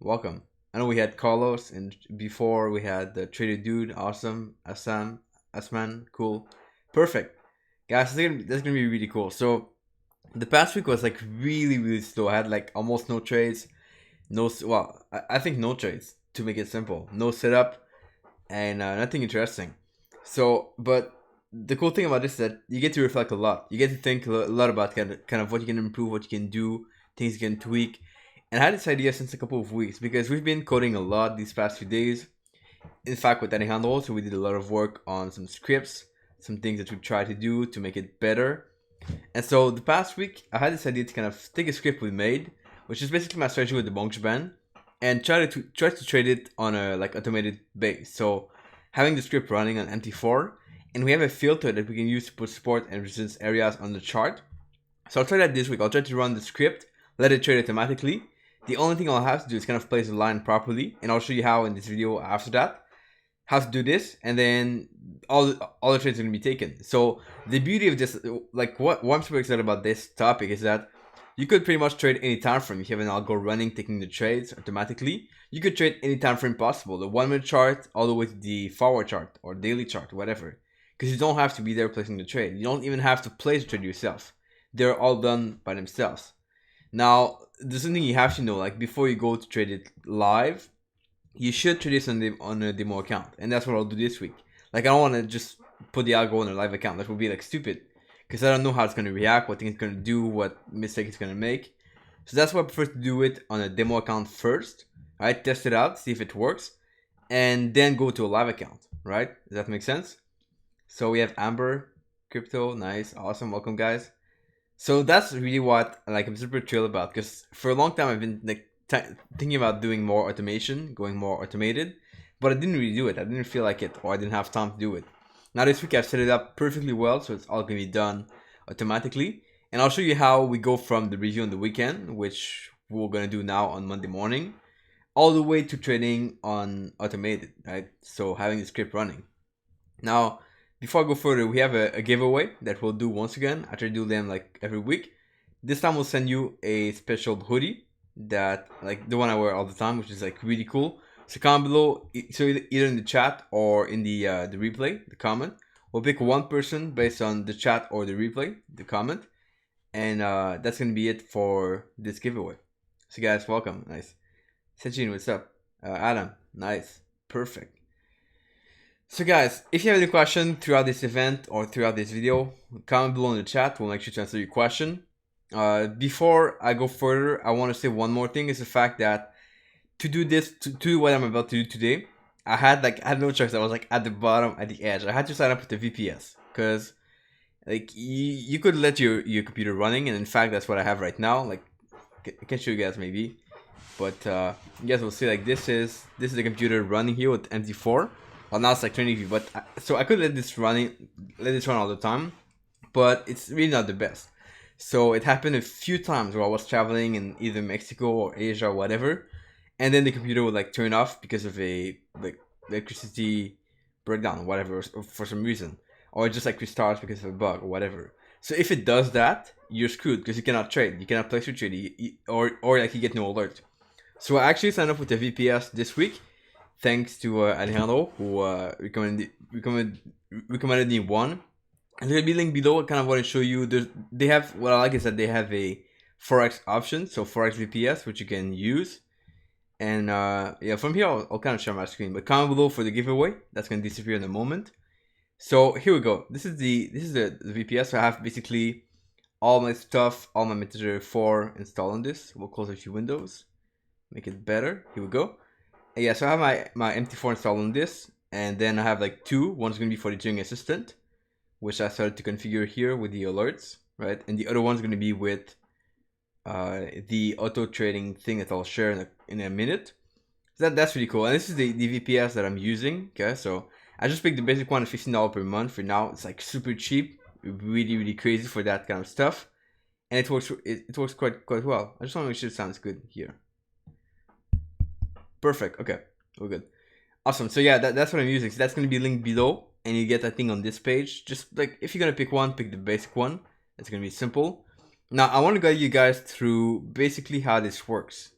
Welcome. I know we had Carlos, and before we had the Trader Dude, awesome, Asman, cool, perfect, guys. That's gonna be really cool. So the past week was like really slow. I had like almost no trades, I think no trades to make it simple, no setup, and nothing interesting. So, but the cool thing about this is that you get to reflect a lot. You get to think a lot about kind of what you can improve, what you can do, things you can tweak. And I had this idea since a couple of weeks because we've been coding a lot these past few days. In fact, with Alejandro, so we did a lot of work on some scripts, some things that we tried to do to make it better. And so the past week, I had this idea to kind of take a script we made, which is basically my strategy with the bonk band, and try to trade it on a like automated base. So having the script running on MT4, and we have a filter that we can use to put support and resistance areas on the chart. So I'll try that this week. I'll try to run the script, let it trade automatically. The only thing I'll have to do is kind of place the line properly, and I'll show you how in this video after that how to do this, and then all the trades are gonna be taken. So the beauty of this, like what I'm super excited about this topic is that you could pretty much trade any time frame. If you have an algo running, taking the trades automatically, you could trade any time frame possible, the 1 minute chart all the way to the forward chart or daily chart, whatever. Because you don't have to be there placing the trade. You don't even have to place the trade yourself. They're all done by themselves. Now, there's something you have to know, like before you go to trade it live, you should trade this on a demo account, and that's what I'll do this week. Like I don't want to just put the algo on a live account. That would be like stupid, because I don't know how it's gonna react, what thing it's gonna do, what mistake it's gonna make. So that's why I prefer to do it on a demo account first. Right, test it out, see if it works, and then go to a live account. Right? Does that make sense? So we have Amber Crypto, nice, awesome, welcome guys. So that's really what like I'm super chill about, because for a long time I've been like thinking about doing more automation, going more automated, but I didn't really do it. I didn't feel like it, or I didn't have time to do it. Now this week I've set it up perfectly well, so it's all gonna be done automatically, and I'll show you how we go from the review on the weekend, which we're gonna do now on Monday morning, all the way to trading on automated, right? So having the script running. Now, before I go further, we have a giveaway that we'll do once again. I try to do them like every week. This time we'll send you a special hoodie that like the one I wear all the time, which is like really cool. So comment below, so either in the chat or in the replay, the comment. We'll pick one person based on the chat or the replay, the comment, and that's gonna be it for this giveaway. So guys, welcome. Nice. Sachin, what's up? Adam, nice, perfect. So guys, if you have any question throughout this event or throughout this video, comment below in the chat. We'll make sure to answer your question. Before I go further, I want to say one more thing, is the fact that to do this, to do what I'm about to do today, I had no choice. I was like at the bottom, at the edge. I had to sign up with the VPS, because like you could let your computer running, and in fact that's what I have right now. Like I can show you guys maybe, but you guys will see like this is the computer running here with MT4. Well, now it's like 20 view, but so I could let this run all the time, but it's really not the best. So it happened a few times where I was traveling in either Mexico or Asia or whatever, and then the computer would like turn off because of a like electricity breakdown or whatever, or for some reason, or it just like restarts because of a bug or whatever. So if it does that, you're screwed, because you cannot trade, you cannot place your trade, or like you get no alert. So I actually signed up with the VPS this week, thanks to Alejandro, who recommended me one. And there'll be a link below. I kind of want to show you. They have, what I like is that they have a Forex option, so Forex VPS, which you can use. And yeah, from here I'll kind of share my screen. But comment below for the giveaway. That's gonna disappear in a moment. So here we go. This is the VPS. So I have basically all my stuff, all my MetaTrader 4 installed on this. We'll close a few windows, make it better. Here we go. And yeah, so I have my MT4 installed on this, and then I have like two. One's gonna be for the trading assistant, which I started to configure here with the alerts, right? And the other one's gonna be with the auto trading thing that I'll share in a minute. So that's really cool. And this is the VPS that I'm using. Okay, so I just picked the basic one at $15 per month for now. It's like super cheap, really crazy for that kind of stuff, and it works quite well. I just want to make sure it sounds good here. Perfect. Okay, we're good. Awesome. So yeah, that's what I'm using. So that's gonna be linked below, and you get that thing on this page. Just like if you're gonna pick one, pick the basic one. It's gonna be simple. Now I want to guide you guys through basically how this works,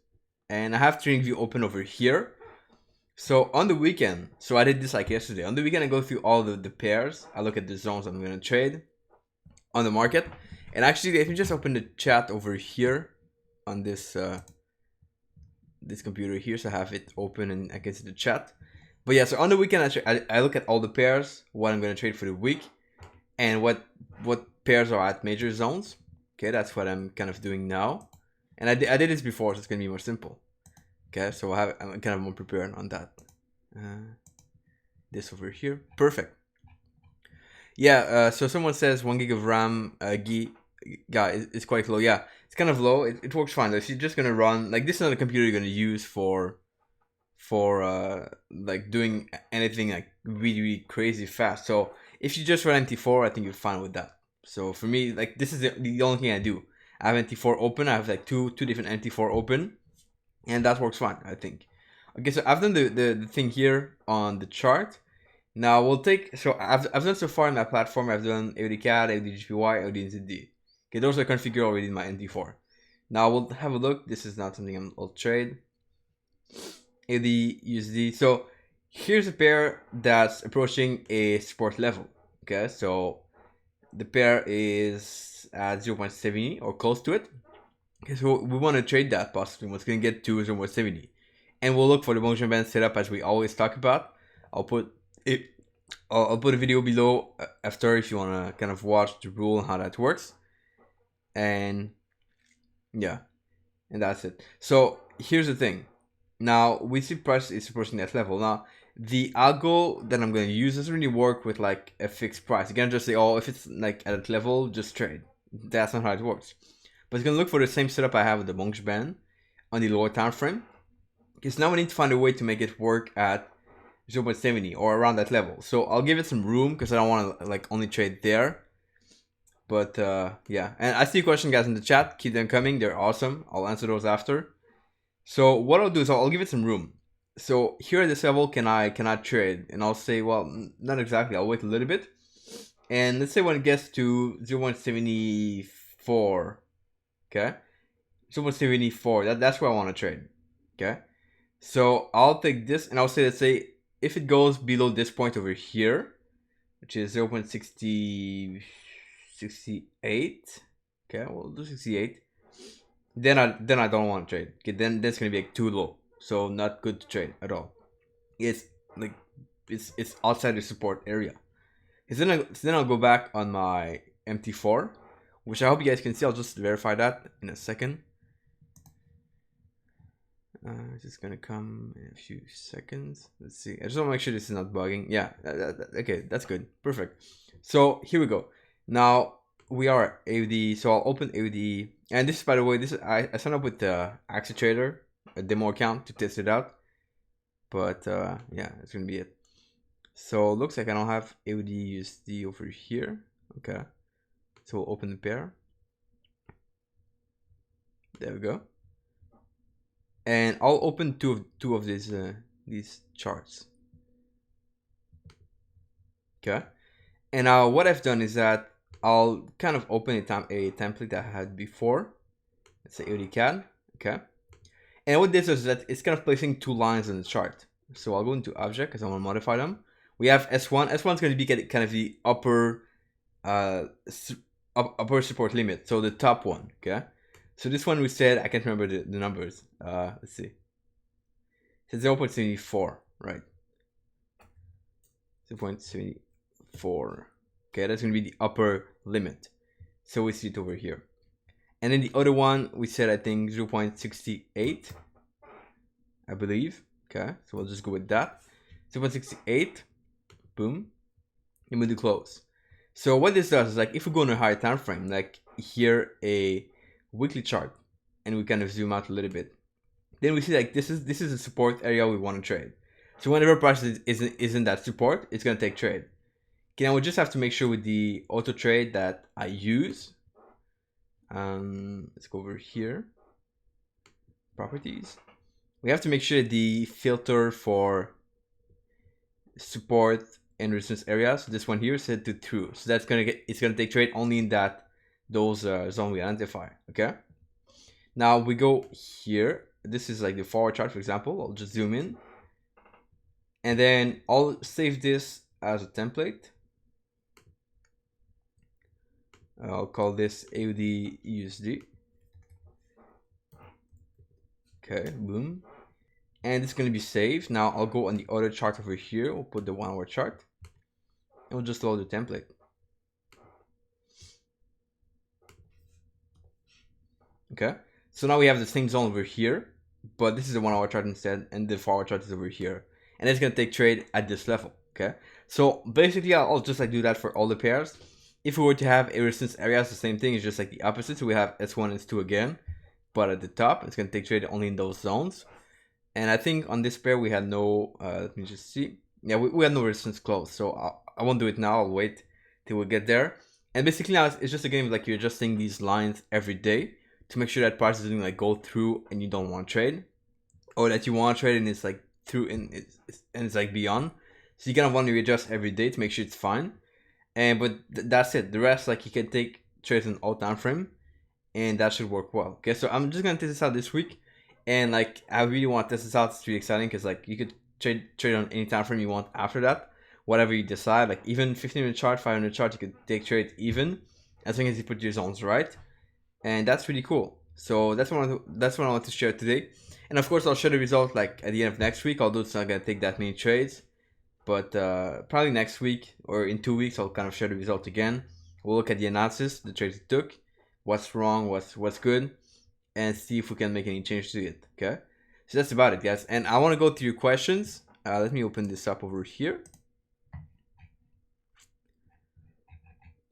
and I have TradingView open over here. So on the weekend, so I did this like yesterday. On the weekend, I go through all the pairs. I look at the zones I'm gonna trade on the market. And actually, if you just open the chat over here on this this computer here, so I have it open and I can see the chat. But yeah, so on the weekend, I look at all the pairs, what I'm gonna trade for the week, and what pairs are at major zones. Okay, that's what I'm kind of doing now. And I did this before, so it's gonna be more simple. Okay, so I'm kind of more prepared on that. This over here, perfect. Yeah, so someone says 1 gig of RAM, is quite low. Yeah, it's kind of low. It works fine. If you're just gonna run like this is not a computer you're gonna use for like doing anything like really crazy fast. So if you just run MT4, I think you're fine with that. So for me, like this is the only thing I do. I have MT4 open. I have like two different MT4 open, and that works fine, I think. Okay, so I've done the thing here on the chart. Now we'll take, so I've done so far in my platform, I've done AUDCAD, AUDGPY, AUDNZD. Okay, those are configured already in my MT4. Now we'll have a look. This is not something I'll trade. AUD/USD. So here's a pair that's approaching a support level. Okay, so the pair is at 0.70 or close to it. Okay, so we want to trade that possibly. It's going to get to 0.70. And we'll look for the Bollinger Band setup as we always talk about. I'll put a video below after if you want to kind of watch the rule and how that works. And yeah, and that's it. So here's the thing. Now we see price is approaching that level. Now the algo that I'm going to use doesn't really work with like a fixed price. You can't just say, oh, if it's like at that level, just trade. That's not how it works. But it's going to look for the same setup I have with the Bollinger Band on the lower time frame. Because now we need to find a way to make it work at 0.70 or around that level. So I'll give it some room because I don't want to like only trade there. But yeah, and I see questions, guys, in the chat. Keep them coming. They're awesome. I'll answer those after. So what I'll do is I'll give it some room. So here at this level, can I trade? And I'll say, well, not exactly. I'll wait a little bit. And let's say when it gets to 0.74, okay? 0.74, that's where I want to trade, okay? So I'll take this and I'll say, let's say, if it goes below this point over here, which is 0.68, okay, we'll do 68. Then I don't want to trade. Okay, then that's gonna be like too low, so not good to trade at all. It's like it's outside the support area. So then I'll go back on my MT4, which I hope you guys can see. I'll just verify that in a second. It's just gonna come in a few seconds. Let's see. I just want to make sure this is not bugging. Yeah. Okay, that's good. Perfect. So here we go. Now we are AUD. So I'll open AUD, and this, by the way, this is I signed up with the AxiTrader, a demo account to test it out. But yeah, it's gonna be it. So it looks like I don't have AUD/USD over here. Okay. So we'll open the pair. There we go. And I'll open two of these charts. Okay. And now what I've done is that I'll kind of open a template that I had before. Let's say AUDCAD. Okay. And what this is that it's kind of placing two lines in the chart. So I'll go into object because I want to modify them. We have S1. S1 is going to be kind of the upper support limit. So the top one. Okay. So this one we said, I can't remember the numbers. Let's see. It's 0.74, right? 0.74. Okay, that's going to be the upper limit. So we see it over here. And then the other one, we said, I think 0.68, I believe. Okay, so we'll just go with that. 0.68, boom. And we'll do close. So what this does is like, if we go on a higher time frame, like here a weekly chart, and we kind of zoom out a little bit, then we see like this is a support area we want to trade. So whenever price isn't that support, it's gonna take trade. Okay, now we just have to make sure with the auto trade that I use. Let's go over here. Properties. We have to make sure the filter for support and resistance areas. So this one here is set to true. So that's it's gonna take trade only in those zone we identify. Okay. Now we go here this is like the forward chart, for example. I'll just zoom in, and then I'll save this as a template. I'll call this AUD USD. Okay, boom. And it's gonna be saved. Now I'll go on the other chart over here. We'll put the 1 hour chart, and we'll just load the template. Okay, so now we have the same zone over here, but this is a 1 hour chart instead, and the 4 hour chart is over here, and it's gonna take trade at this level. Okay, so basically I'll just like do that for all the pairs. If we were to have a resistance area, it's the same thing. It's just like the opposite. So we have S1 and S2 again, but at the top it's gonna take trade only in those zones. And I think on this pair we had no. Let me just see. Yeah, we had no resistance close, so I won't do it now. I'll wait till we get there. And basically now it's just a game like you're adjusting these lines every day to make sure that price doesn't like go through and you don't want to trade, or that you want to trade and it's like through and it's like beyond. So you kind of want to adjust every day to make sure it's fine. And but that's it. The rest, like, you can take trades in all time frame, and that should work well. Okay, so I'm just gonna test this out this week, and like I really want to test this out. It's really exciting because like you could trade on any time frame you want after that, whatever you decide. Like even 15-minute chart, 500 chart, you could take trades even as long as you put your zones right, and that's really cool. So that's what I want to share today, and of course I'll share the result like at the end of next week. Although it's not gonna take that many trades. But probably next week or in 2 weeks, I'll kind of share the result again. We'll look at the analysis, the trades it took, what's wrong, what's good, and see if we can make any change to it. Okay, so that's about it, guys. And I want to go through your questions. Let me open this up over here.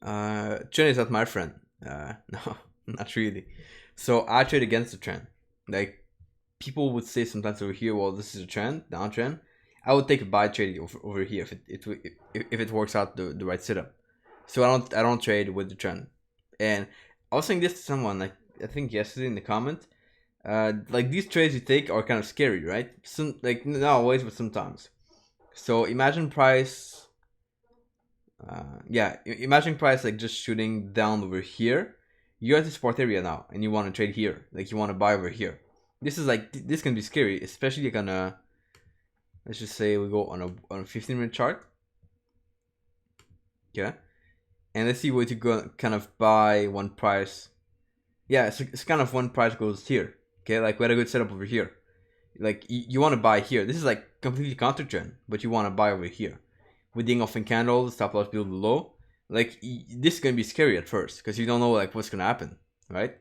Trend is not my friend. No, not really. So I trade against the trend. Like people would say sometimes over here, well, this is a trend, downtrend. I would take a buy trade over here if it works out the right setup. So I don't trade with the trend. And I was saying this to someone like I think yesterday in the comment. Like these trades you take are kind of scary, right? Some like not always, but sometimes. So imagine price. Imagine price like just shooting down over here. You're at the support area now, and you want to trade here. Like you want to buy over here. This is like this can be scary, especially like on a. Let's just say we go on a 15-minute chart. Okay. And let's see where to go kind of buy one price. Yeah, it's kind of one price goes here. Okay, like we had a good setup over here. Like you want to buy here. This is like completely counter trend, but you want to buy over here. With the engulfing candle, stop loss below. Like this is gonna be scary at first because you don't know like what's gonna happen, right?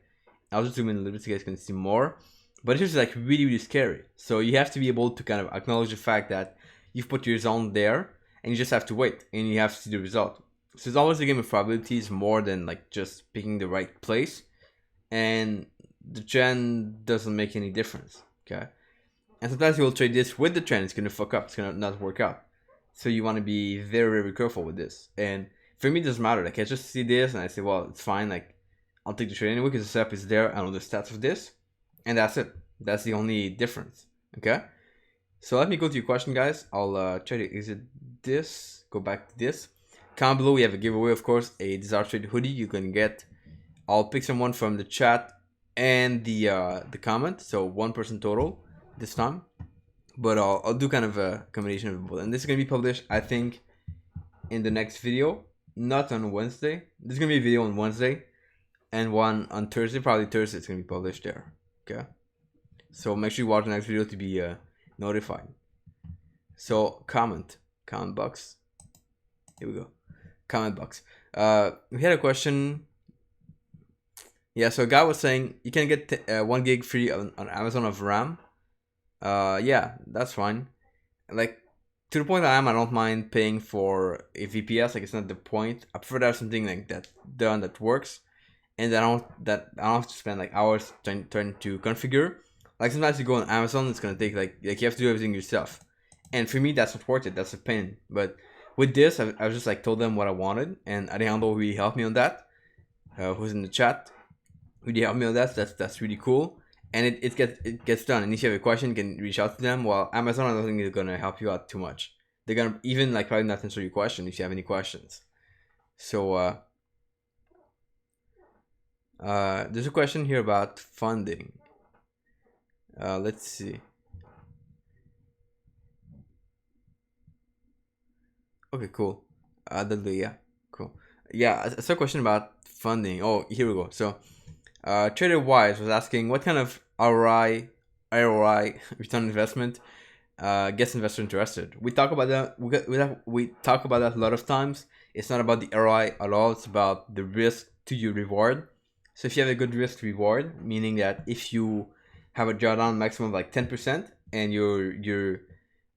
I'll just zoom in a little bit so you guys can see more. But it's just like really, really scary. So you have to be able to kind of acknowledge the fact that you've put your zone there and you just have to wait and you have to see the result. So it's always a game of probabilities more than like just picking the right place. And the trend doesn't make any difference. Okay. And sometimes you'll trade this with the trend, it's gonna fuck up, it's gonna not work out. So you want to be very, very careful with this. And for me it doesn't matter. Like I just see this and I say, well, it's fine, like I'll take the trade anyway because the setup is there, I know the stats of this. And that's it. That's the only difference. Okay. So let me go to your question, guys. I'll try to exit this. Go back to this. Comment below. We have a giveaway, of course, a Desire Trade hoodie you can get. I'll pick someone from the chat and the comment. So one person total this time. But I'll do kind of a combination of both. And this is gonna be published, I think, in the next video. Not on Wednesday. There's gonna be a video on Wednesday and one on Thursday. Probably Thursday. It's gonna be published there. Okay, so make sure you watch the next video to be notified. So comment box. Here we go. Comment box. We had a question. Yeah, so a guy was saying you can get 1 gig free on Amazon of RAM. Yeah, that's fine. Like to the point I don't mind paying for a VPS. Like it's not the point. I prefer to have something like that done that works. And I don't have to spend like hours trying to configure. Like sometimes you go on Amazon, it's gonna take like you have to do everything yourself. And for me, that's not worth it. That's a pain. But with this, I was just like told them what I wanted, and Alejandro really helped me on that. Who's in the chat? Really helped me on that. So that's really cool. And it gets done. And if you have a question, you can reach out to them. While Amazon, I don't think is gonna help you out too much. They're gonna even like probably not answer your question if you have any questions. So there's a question here about funding. Let's see. Okay, cool. Yeah, cool. Yeah, I saw a question about funding. Oh, here we go. So, Trader Wise was asking what kind of ROI, return on investment, gets investor interested. We talk about that. We talk about that a lot of times. It's not about the ROI at all. It's about the risk to your reward. So if you have a good risk reward, meaning that if you have a drawdown maximum of like 10% and your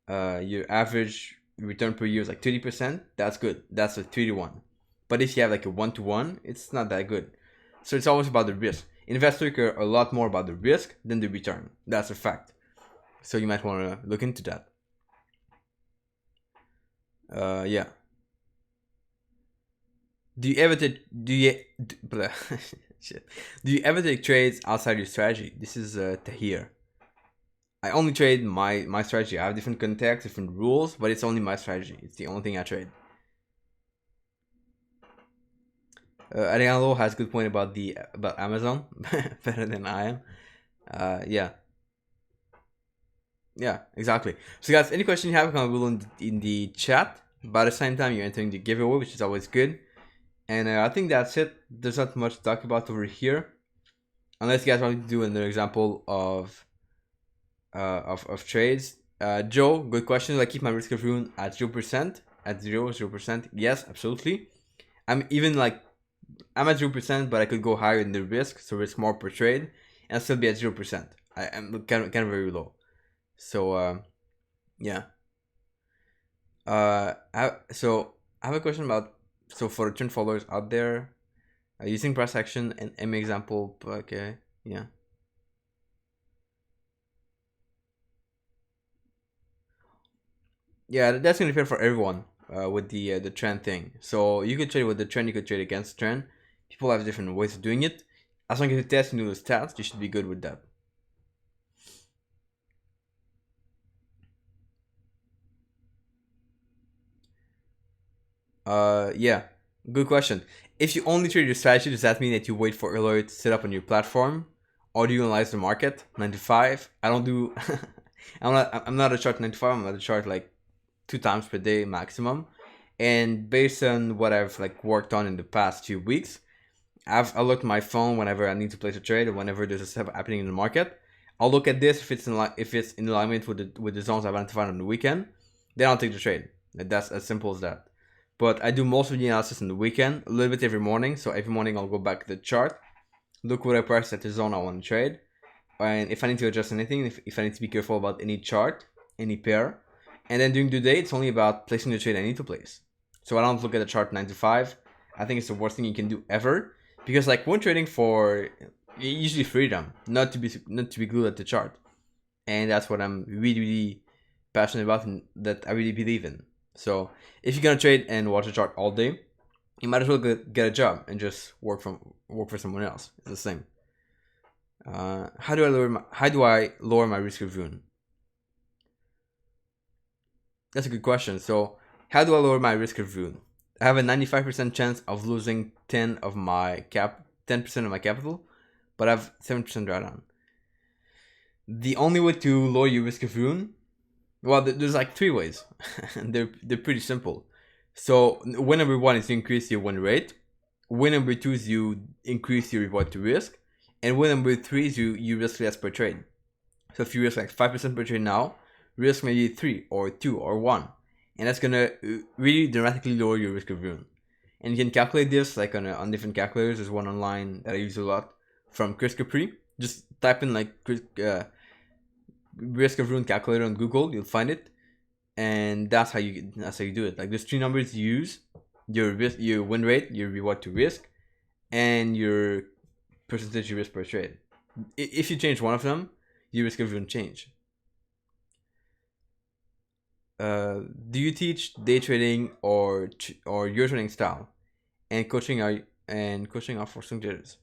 average return per year is like 30%, that's good. That's a 3 to 1. But if you have like a 1 to 1, it's not that good. So it's always about the risk. Investors care a lot more about the risk than the return. That's a fact. So you might want to look into that. Yeah. Do you ever take shit. Do you ever take trades outside your strategy? This is Tahir. I only trade my strategy. I have different contexts, different rules, but it's only my strategy. It's the only thing I trade. Ariano has a good point about Amazon, better than I am. Yeah, exactly. So guys, any question you have, comment below in the chat. By the same time, you're entering the giveaway, which is always good. And I think that's it. There's not much to talk about over here, unless you guys want to do another example of trades. Joe, good question. Do I keep my risk of ruin at 0%? At 0%? Yes, absolutely. I'm even like I'm at 0%, but I could go higher in the risk, so risk more per trade, and still be at 0%. I am kind of very low. So yeah. So I have a question about for the trend followers out there, using price action and M example. Okay, yeah. Yeah, that's gonna be fair for everyone. With the trend thing. So you could trade with the trend, you could trade against the trend. People have different ways of doing it. As long as you test and do the stats, you should be good with that. Yeah, good question. If you only trade your strategy, does that mean that you wait for alert to set up on your platform, or do you analyze the market 9 to 5? I don't do. I'm not a chart 9 to 5. I'm at a chart like 2 times per day maximum, and based on what I've like worked on in the past few weeks, I look at my phone whenever I need to place a trade or whenever there's a step happening in the market. I'll look at this if it's in alignment with the zones I've identified on the weekend, then I'll take the trade. That's as simple as that. But I do most of the analysis in the weekend, a little bit every morning. So every morning I'll go back to the chart, look what I priced at the zone I want to trade, and if I need to adjust anything, if I need to be careful about any chart, any pair, and then during the day it's only about placing the trade I need to place. So I don't look at the chart 9 to 5. I think it's the worst thing you can do ever, because like when trading for usually freedom, not to be glued at the chart, and that's what I'm really passionate about and that I really believe in. So if you're gonna trade and watch a chart all day, you might as well get a job and just work for someone else. It's the same. How do I lower my risk of ruin? That's a good question. So how do I lower my risk of ruin? I have a 95% chance of losing 10% of my capital, but I have 7% drawdown. The only way to lower your risk of ruin, well, there's like 3 ways. they're pretty simple. So way number 1 is to increase your win rate. Way number 2 is you increase your reward to risk, and way number 3 is you risk less per trade. So if you risk like 5% per trade now, risk maybe 3 or 2 or 1, and that's gonna really dramatically lower your risk of ruin. And you can calculate this like on different calculators. There's one online that I use a lot from Chris Capri. Just type in like risk of ruin calculator on Google, you'll find it, and that's how you do it. Like there's 3 numbers you use: your win rate, your reward to risk, and your percentage you risk per trade. If you change one of them, your risk of ruin change. Do you teach day trading or your trading style, and coaching are for swing traders?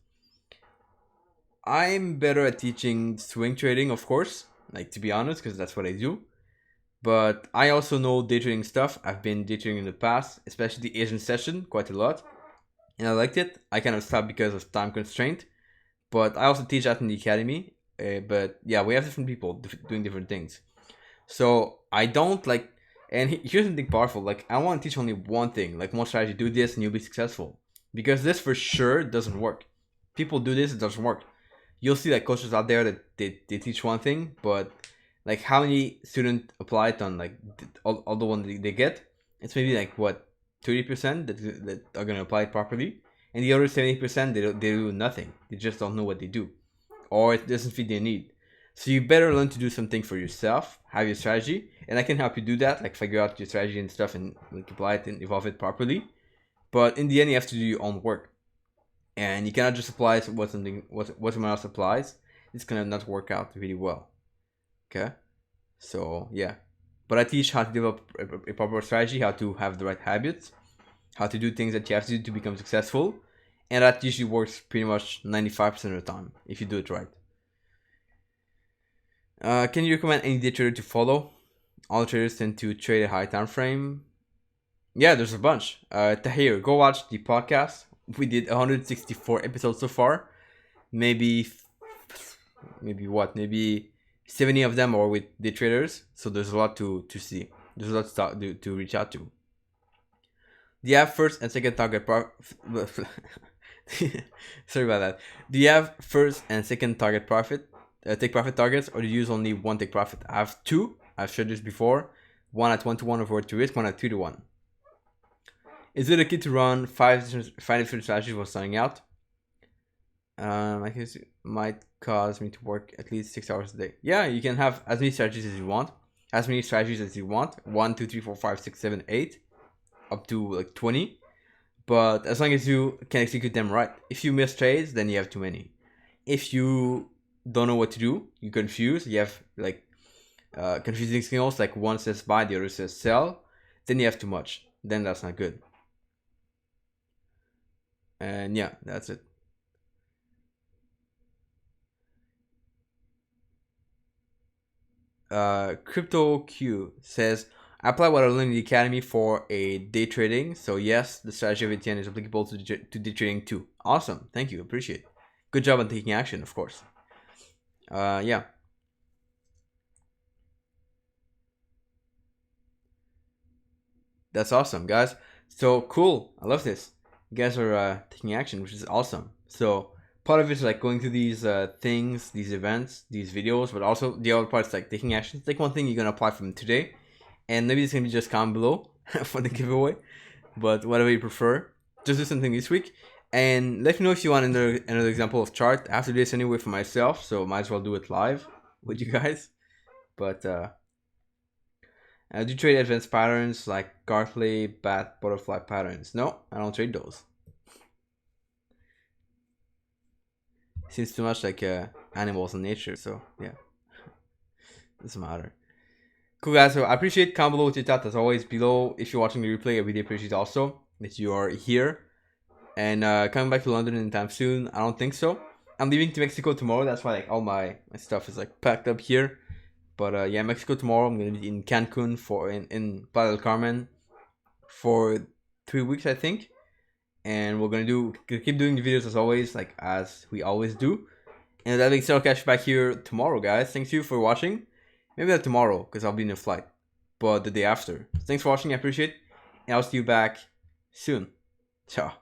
I'm better at teaching swing trading, of course, like to be honest, because that's what I do. But I also know day trading stuff. I've been day trading in the past, especially the Asian session, quite a lot, and I liked it. I kind of stopped because of time constraint, but I also teach that in the academy. but yeah, we have different people doing different things. So I don't like, and here's something powerful. Like I want to teach only one thing, like one strategy. Do this and you'll be successful. Because this for sure doesn't work. People do this, it doesn't work. You'll see like coaches out there that they teach one thing, but like how many students apply it on like all the one they get? It's maybe like what 30% that are gonna apply it properly, and the other 70% they do nothing. They just don't know what they do, or it doesn't fit their need. So you better learn to do something for yourself, have your strategy, and I can help you do that, like figure out your strategy and stuff and like apply it and evolve it properly. But in the end, you have to do your own work, and you cannot just apply what someone else applies. It's gonna not work out really well. Okay, so yeah, but I teach how to develop a proper strategy, how to have the right habits, how to do things that you have to do to become successful, and that usually works pretty much 95% of the time if you do it right. Can you recommend any day trader to follow? All traders tend to trade a high time frame. Yeah, there's a bunch. Tahir, go watch the podcast. We did 164 episodes so far. Maybe what? Maybe 70 of them are with day traders. So there's a lot to see. There's a lot to reach out to. Do you have first and second target Sorry about that. Do you have first and second target profit? Take profit targets, or do you use only one take profit? I have two. I've shared this before. One at 1-to-1 over to risk, one at 2-to-1. Is it okay to run five different strategies while starting out? I guess it might cause me to work at least 6 hours a day. Yeah, you can have as many strategies as you want. As many strategies as you want. 1, 2, 3, 4, 5, 6, 7, 8. Up to like 20. But as long as you can execute them right. If you miss trades, then you have too many. If you don't know what to do, you're confused, you have like confusing signals, like one says buy, the other says sell, then you have too much. Then that's not good. And yeah, that's it. Crypto Q says, I apply what I learned in the academy for a day trading. So yes, the strategy of Etienne is applicable to day trading too. Awesome, thank you, appreciate it. Good job on taking action, of course. Yeah. That's awesome, guys. So cool. I love this. You guys are taking action, which is awesome. So part of it is like going through these things, these events, these videos, but also the other part is like taking action. It's like one thing you're gonna apply from today, and maybe it's gonna be just comment below for the giveaway. But whatever you prefer, just do something this week, and let me know if you want another example of chart. I have to do this anyway for myself, so might as well do it live with you guys. But I do trade advanced patterns like Gartley, bat, butterfly patterns. No, I don't trade those. Seems too much like animals in nature, so yeah. Doesn't matter. Cool, guys. So I appreciate comment below what you thought. As always, below, if you're watching the replay, I really appreciate also that you are here. And coming back to London anytime soon, I don't think so. I'm leaving to Mexico tomorrow. That's why like all my stuff is like packed up here. But yeah, Mexico tomorrow. I'm gonna be in Cancun in Playa del Carmen for 3 weeks, I think. And we're gonna keep doing the videos as always, like as we always do. And that being said, I'll catch you back here tomorrow, guys. Thanks you for watching. Maybe not tomorrow, because I'll be in a flight, but the day after. Thanks for watching, I appreciate it. And I'll see you back soon. Ciao.